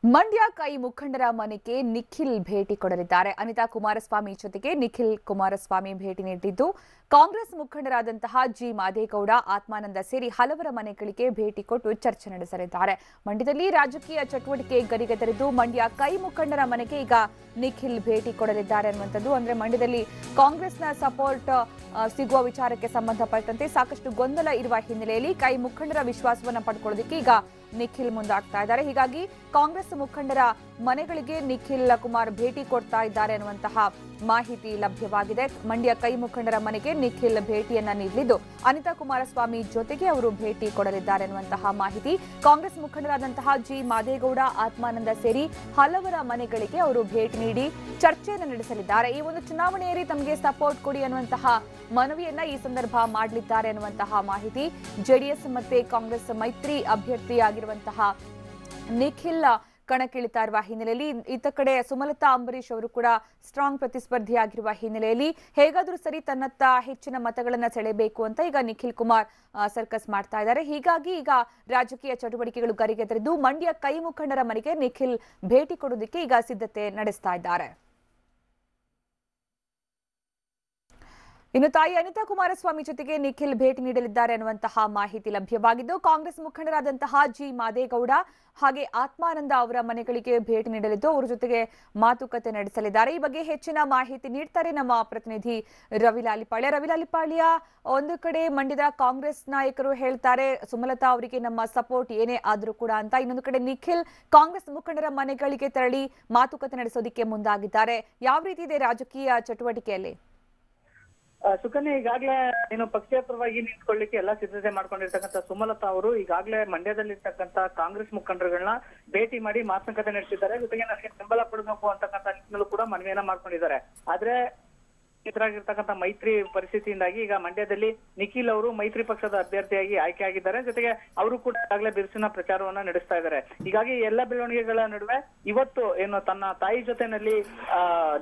ಮಂಡ್ಯ ಕೈ ಮುಖಂಡರ ಮನೆಗೆ ನಿಖಿಲ್ ಭೇಟಿ ಕೊಡಲಿದ್ದಾರೆ. ಅನಿತಾ ಕುಮಾರಸ್ವಾಮಿ ಜೊತೆಗೆ ನಿಖಿಲ್ ಕುಮಾರಸ್ವಾಮಿ ಭೇಟಿ ನೀಡಿದ್ದು, ಕಾಂಗ್ರೆಸ್ ಮುಖಂಡರಾದಂತಹ ಜಿ ಮಾದೇಗೌಡ, ಆತ್ಮಾನಂದ ಸೇರಿ ಹಲವರ ಮನೆಗಳಿಗೆ ಭೇಟಿ ಕೊಟ್ಟು ಚರ್ಚೆ ನಡೆಸಲಿದ್ದಾರೆ. ಮಂಡ್ಯದಲ್ಲಿ ರಾಜಕೀಯ ಚಟುವಟಿಕೆ ಗರಿಗೆದರಿದ್ದು, ಮಂಡ್ಯ ಕೈ ಮುಖಂಡರ ಮನೆಗೆ ಈಗ ನಿಖಿಲ್ ಭೇಟಿ ಕೊಡಲಿದ್ದಾರೆ ಅನ್ನುವಂಥದ್ದು. ಅಂದ್ರೆ ಮಂಡ್ಯದಲ್ಲಿ ಕಾಂಗ್ರೆಸ್ನ ಸಪೋರ್ಟ್ ಸಿಗುವ ವಿಚಾರಕ್ಕೆ ಸಂಬಂಧಪಟ್ಟಂತೆ ಸಾಕಷ್ಟು ಗೊಂದಲ ಇರುವ ಹಿನ್ನೆಲೆಯಲ್ಲಿ ಕೈ ಮುಖಂಡರ ವಿಶ್ವಾಸವನ್ನು ಪಡ್ಕೊಳ್ಳೋದಕ್ಕೆ ಈಗ ನಿಖಿಲ್ ಮುಂದಾಗ್ತಾ ಇದ್ದಾರೆ. ಹೀಗಾಗಿ ಕಾಂಗ್ರೆಸ್ ಮುಖಂಡರ ಮನೆಗಳಿಗೆ ನಿಖಿಲ್ ಕುಮಾರ್ ಭೇಟಿ ಕೊಡ್ತಾ ಇದ್ದಾರೆ ಅನ್ನುವಂತಹ ಮಾಹಿತಿ ಲಭ್ಯವಾಗಿದೆ. ಮಂಡ್ಯ ಕೈ ಮುಖಂಡರ ಮನೆಗೆ ನಿಖಿಲ್ ಭೇಟಿಯನ್ನ ನೀಡಲಿದ್ದು, ಅನಿತಾ ಕುಮಾರಸ್ವಾಮಿ ಜೊತೆಗೆ ಅವರು ಭೇಟಿ ಕೊಡಲಿದ್ದಾರೆ ಅನ್ನುವಂತಹ ಮಾಹಿತಿ. ಕಾಂಗ್ರೆಸ್ ಮುಖಂಡರಾದಂತಹ ಜಿ ಮಾದೇಗೌಡ, ಆತ್ಮಾನಂದ ಸೇರಿ ಹಲವರ ಮನೆಗಳಿಗೆ ಅವರು ಭೇಟಿ ನೀಡಿ ಚರ್ಚೆಯನ್ನು ನಡೆಸಲಿದ್ದಾರೆ. ಈ ಒಂದು ಚುನಾವಣೆಯಲ್ಲಿ ತಮಗೆ ಸಪೋರ್ಟ್ ಕೊಡಿ ಅನ್ನುವಂತಹ ಮನವಿಯನ್ನ ಈ ಸಂದರ್ಭ ಮಾಡಲಿದ್ದಾರೆ ಅನ್ನುವಂತಹ ಮಾಹಿತಿ. ಜೆಡಿಎಸ್ ಮತ್ತೆ ಕಾಂಗ್ರೆಸ್ ಮೈತ್ರಿ ಅಭ್ಯರ್ಥಿಯಾಗಿರುವಂತಹ ನಿಖಿಲ್ ಕಣಕ್ಕಿಳಿತಾ ಇರುವ ಹಿನ್ನೆಲೆಯಲ್ಲಿ ಇತ್ತ ಕಡೆ ಸುಮಲತಾ ಅಂಬರೀಶ್ ಅವರು ಕೂಡ ಸ್ಟ್ರಾಂಗ್ ಪ್ರತಿಸ್ಪರ್ಧಿಯಾಗಿರುವ ಹಿನ್ನೆಲೆಯಲ್ಲಿ ಹೇಗಾದ್ರೂ ಸರಿ ತನ್ನತ್ತ ಹೆಚ್ಚಿನ ಮತಗಳನ್ನ ಸೆಳೆಯಬೇಕು ಅಂತ ಈಗ ನಿಖಿಲ್ ಕುಮಾರ್ ಸರ್ಕಸ್ ಮಾಡ್ತಾ ಇದ್ದಾರೆ. ಹೀಗಾಗಿ ಈಗ ರಾಜಕೀಯ ಚಟುವಟಿಕೆಗಳು ಗರಿಗೆದರಿದ್ದು, ಮಂಡ್ಯ ಕೈ ಮುಖಂಡರ ಮನೆಗೆ ನಿಖಿಲ್ ಭೇಟಿ ಕೊಡೋದಕ್ಕೆ ಈಗ ಸಿದ್ಧತೆ ನಡೆಸ್ತಾ ಇದ್ದಾರೆ. ಇನ್ನು ತಾಯಿ ಅನಿತಾ ಕುಮಾರಸ್ವಾಮಿ ಜೊತೆಗೆ ನಿಖಿಲ್ ಭೇಟಿ ನೀಡಲಿದ್ದಾರೆ ಅನ್ನುವಂತಹ ಮಾಹಿತಿ ಲಭ್ಯವಾಗಿದ್ದು, ಕಾಂಗ್ರೆಸ್ ಮುಖಂಡರಾದಂತಹ ಜಿ ಮಾದೇಗೌಡ ಹಾಗೆ ಆತ್ಮಾನಂದ ಅವರ ಮನೆಗಳಿಗೆ ಭೇಟಿ ನೀಡಲಿದ್ದು, ಅವರ ಜೊತೆಗೆ ಮಾತುಕತೆ ನಡೆಸಲಿದ್ದಾರೆ. ಈ ಬಗ್ಗೆ ಹೆಚ್ಚಿನ ಮಾಹಿತಿ ನೀಡ್ತಾರೆ ನಮ್ಮ ಪ್ರತಿನಿಧಿ ರವಿ ಲಾಲಿಪಾಳ್ಯ. ಒಂದು ಕಡೆ ಮಂಡ್ಯದ ಕಾಂಗ್ರೆಸ್ ನಾಯಕರು ಹೇಳ್ತಾರೆ ಸುಮಲತಾ ಅವರಿಗೆ ನಮ್ಮ ಸಪೋರ್ಟ್ ಏನೇ ಆದ್ರೂ ಕೂಡ ಅಂತ. ಇನ್ನೊಂದು ಕಡೆ ನಿಖಿಲ್ ಕಾಂಗ್ರೆಸ್ ಮುಖಂಡರ ಮನೆಗಳಿಗೆ ತೆರಳಿ ಮಾತುಕತೆ ನಡೆಸೋದಕ್ಕೆ ಮುಂದಾಗಿದ್ದಾರೆ. ಯಾವ ರೀತಿ ಇದೆ ರಾಜಕೀಯ ಚಟುವಟಿಕೆಯಲ್ಲಿ? ಸುಕನ್ಯಾ, ಈಗಾಗಲೇ ಏನು ಪಕ್ಷೇತರವಾಗಿ ನಿಂತ್ಕೊಳ್ಳಿಕ್ಕೆ ಎಲ್ಲಾ ಸಿದ್ಧತೆ ಮಾಡ್ಕೊಂಡಿರ್ತಕ್ಕಂಥ ಸುಮಲತಾ ಅವರು ಈಗಾಗಲೇ ಮಂಡ್ಯದಲ್ಲಿರ್ತಕ್ಕಂಥ ಕಾಂಗ್ರೆಸ್ ಮುಖಂಡರುಗಳನ್ನ ಭೇಟಿ ಮಾಡಿ ಮಾತುಕತೆ ನಡೆಸಿದ್ದಾರೆ. ಜೊತೆಗೆ ನನಗೆ ಬೆಂಬಲ ಕೊಡಬೇಕು ಅಂತಕ್ಕಂಥ ನಿಟ್ಟಿನಲ್ಲೂ ಕೂಡ ಮನವಿಯನ್ನ ಮಾಡ್ಕೊಂಡಿದ್ದಾರೆ. ಆದ್ರೆ ಎದುರಾಗಿರ್ತಕ್ಕಂಥ ಮೈತ್ರಿ ಪರಿಸ್ಥಿತಿಯಿಂದಾಗಿ ಈಗ ಮಂಡ್ಯದಲ್ಲಿ ನಿಖಿಲ್ ಅವರು ಮೈತ್ರಿ ಪಕ್ಷದ ಅಭ್ಯರ್ಥಿಯಾಗಿ ಆಯ್ಕೆಯಾಗಿದ್ದಾರೆ. ಜೊತೆಗೆ ಅವರು ಕೂಡ ಈಗಾಗಲೇ ಬಿರುಸಿನ ಪ್ರಚಾರವನ್ನ ನಡೆಸ್ತಾ ಇದ್ದಾರೆ. ಹೀಗಾಗಿ ಎಲ್ಲ ಬೆಳವಣಿಗೆಗಳ ನಡುವೆ ಇವತ್ತು ಏನು ತನ್ನ ತಾಯಿ ಜೊತೆನಲ್ಲಿ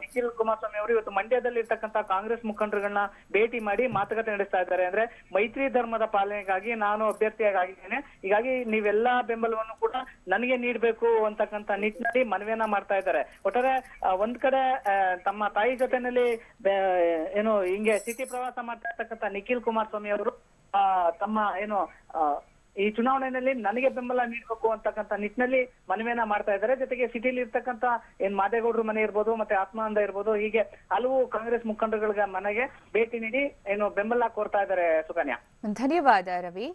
ನಿಖಿಲ್ ಕುಮಾರಸ್ವಾಮಿ ಅವರು ಇವತ್ತು ಮಂಡ್ಯದಲ್ಲಿ ಇರ್ತಕ್ಕಂಥ ಕಾಂಗ್ರೆಸ್ ಮುಖಂಡರುಗಳನ್ನ ಭೇಟಿ ಮಾಡಿ ಮಾತುಕತೆ ನಡೆಸ್ತಾ ಇದ್ದಾರೆ. ಅಂದ್ರೆ ಮೈತ್ರಿ ಧರ್ಮದ ಪಾಲನೆಗಾಗಿ ನಾನು ಅಭ್ಯರ್ಥಿಯಾಗಿ ಆಗಿದ್ದೇನೆ, ಹೀಗಾಗಿ ನೀವೆಲ್ಲಾ ಬೆಂಬಲವನ್ನು ಕೂಡ ನನಗೆ ನೀಡಬೇಕು ಅಂತಕ್ಕಂಥ ನಿಟ್ಟಿನಲ್ಲಿ ಮನವಿಯನ್ನ ಮಾಡ್ತಾ ಇದ್ದಾರೆ. ಒಟ್ಟಾರೆ ಒಂದ್ ಕಡೆ ತಮ್ಮ ತಾಯಿ ಜೊತೆನಲ್ಲಿ ಏನು ಹಿಂಗೆ ಸಿಟಿ ಪ್ರವಾಸ ಮಾಡ್ತಾ ಇರ್ತಕ್ಕಂಥ ನಿಖಿಲ್ ಕುಮಾರಸ್ವಾಮಿ ಅವರು ತಮ್ಮ ಏನು ಈ ಚುನಾವಣೆಯಲ್ಲಿ ನನಗೆ ಬೆಂಬಲ ನೀಡಬೇಕು ಅಂತಕ್ಕಂಥ ನಿಟ್ಟಿನಲ್ಲಿ ಮನವಿಯನ್ನ ಮಾಡ್ತಾ ಇದ್ದಾರೆ. ಜೊತೆಗೆ ಸಿಟಿಲಿ ಇರ್ತಕ್ಕಂಥ ಏನ್ ಮಾದೇಗೌಡರ ಮನೆ ಇರ್ಬೋದು, ಮತ್ತೆ ಆತ್ಮಾನಂದ ಇರ್ಬೋದು, ಹೀಗೆ ಹಲವು ಕಾಂಗ್ರೆಸ್ ಮುಖಂಡರುಗಳ ಮನೆಗೆ ಭೇಟಿ ನೀಡಿ ಏನು ಬೆಂಬಲ ಕೋರ್ತಾ ಇದ್ದಾರೆ. ಸುಕನ್ಯಾ, ಧನ್ಯವಾದ ರವಿ.